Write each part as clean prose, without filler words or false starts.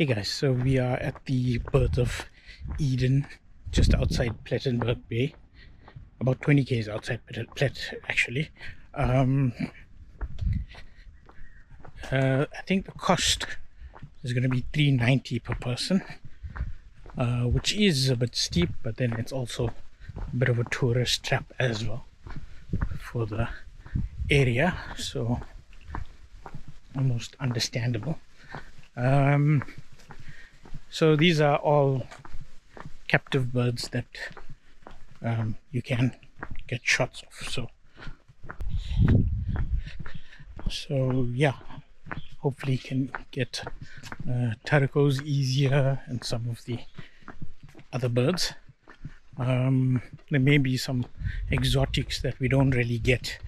Hey guys, so we are at the Birds of Eden, just outside Plettenberg Bay, about 20 k's outside Plet actually. I think the cost is going to be $3.90 per person, which is a bit steep, but then it's also a bit of a tourist trap as well for the area, so almost understandable. So these are all captive birds that you can get shots of. So yeah, hopefully you can get turacos easier and some of the other birds. There may be some exotics that we don't really get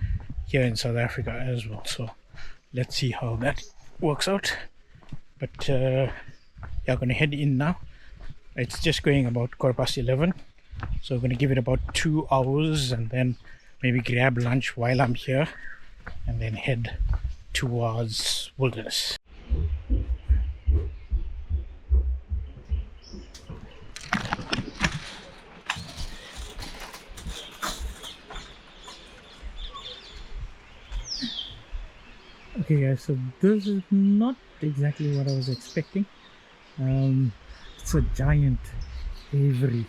here in South Africa as well, so let's see how that works out. But yeah, I'm gonna head in now. It's just going about 11:15, so I'm gonna give it about 2 hours and then maybe grab lunch while I'm here and then head towards wilderness. Okay guys, so this is not exactly what I was expecting. It's a giant aviary.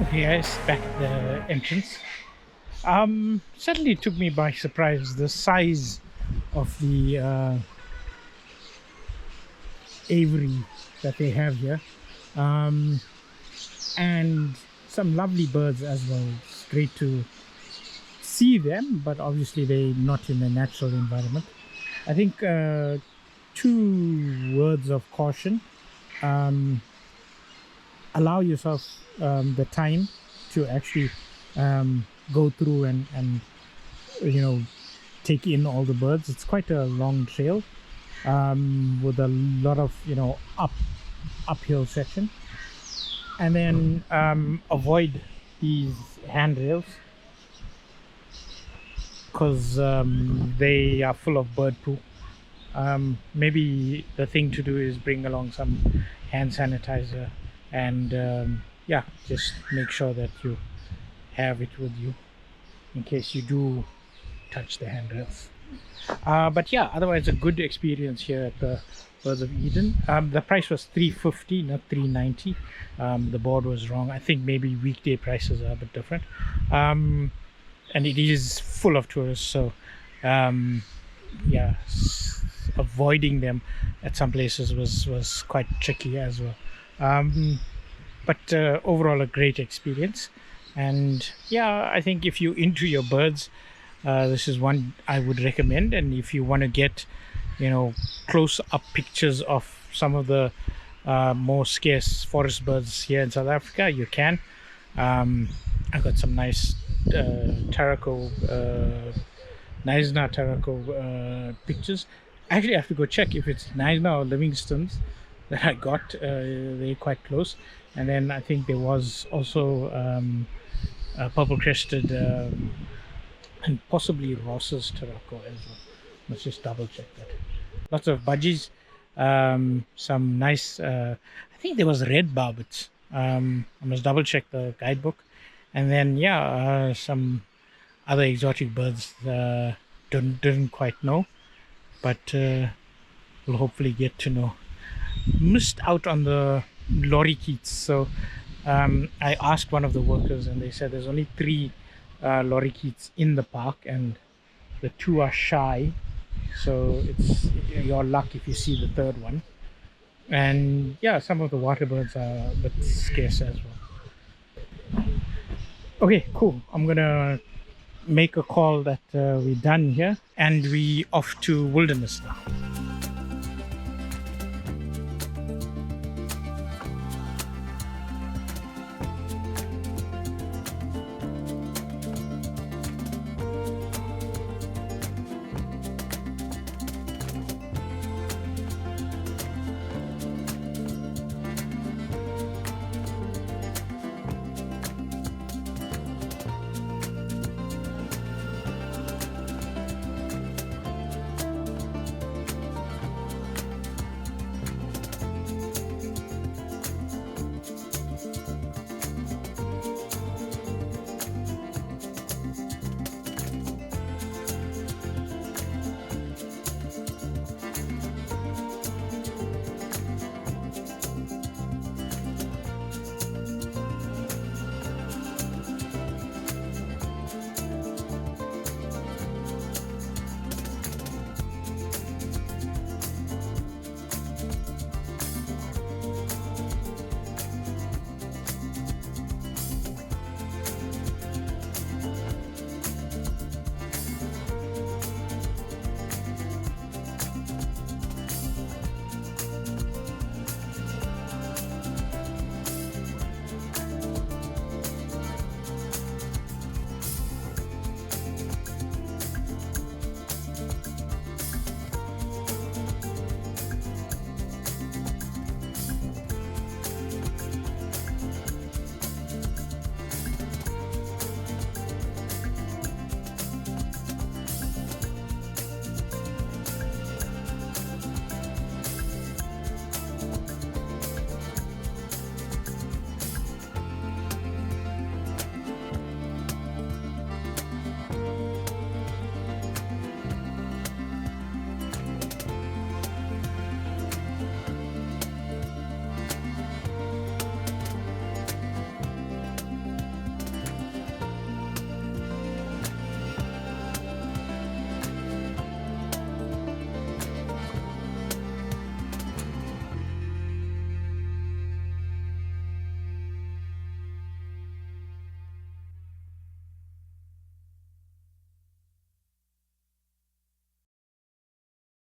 Okay guys, back at the entrance. Certainly took me by surprise the size of the aviary that they have here, um, and some lovely birds as well. It's great to see them, but obviously they're not in a natural environment. I think two words of caution. Um, Allow yourself the time to actually go through and you know take in all the birds. It's quite a long trail with a lot of uphill section, and then avoid these handrails because they are full of bird poo. Maybe the thing to do is bring along some hand sanitizer, and yeah, just make sure that you have it with you in case you do touch the handrails. But yeah, otherwise a good experience here at the Birds of Eden. The price was $350, not $390. The board was wrong. I think maybe weekday prices are a bit different, and it is full of tourists, so yeah, avoiding them at some places was quite tricky as well. But overall a great experience, and yeah, I think if you're into your birds, this is one I would recommend. And if you want to get close up pictures of some of the more scarce forest birds here in South Africa, you can. I got some nice Turacos Knysna Turacos pictures. Actually, I have to go check if it's Knysna or Livingstone's that I got. They're quite close. And then I think there was also a purple crested and possibly Ross's Turacos as well. Let's just double check that. Lots of budgies, some nice, I think there was red barbets. I must double check the guidebook. And then yeah, some other exotic birds didn't quite know, but we'll hopefully get to know. Missed out on the lorikeets, so I asked one of the workers and they said there's only 3 lorikeets in the park and the 2 are shy, so it's your luck if you see the 3rd one. And yeah, some of the water birds are a bit scarce as well. Okay, cool. I'm gonna make a call that we're done here and we off to wilderness now.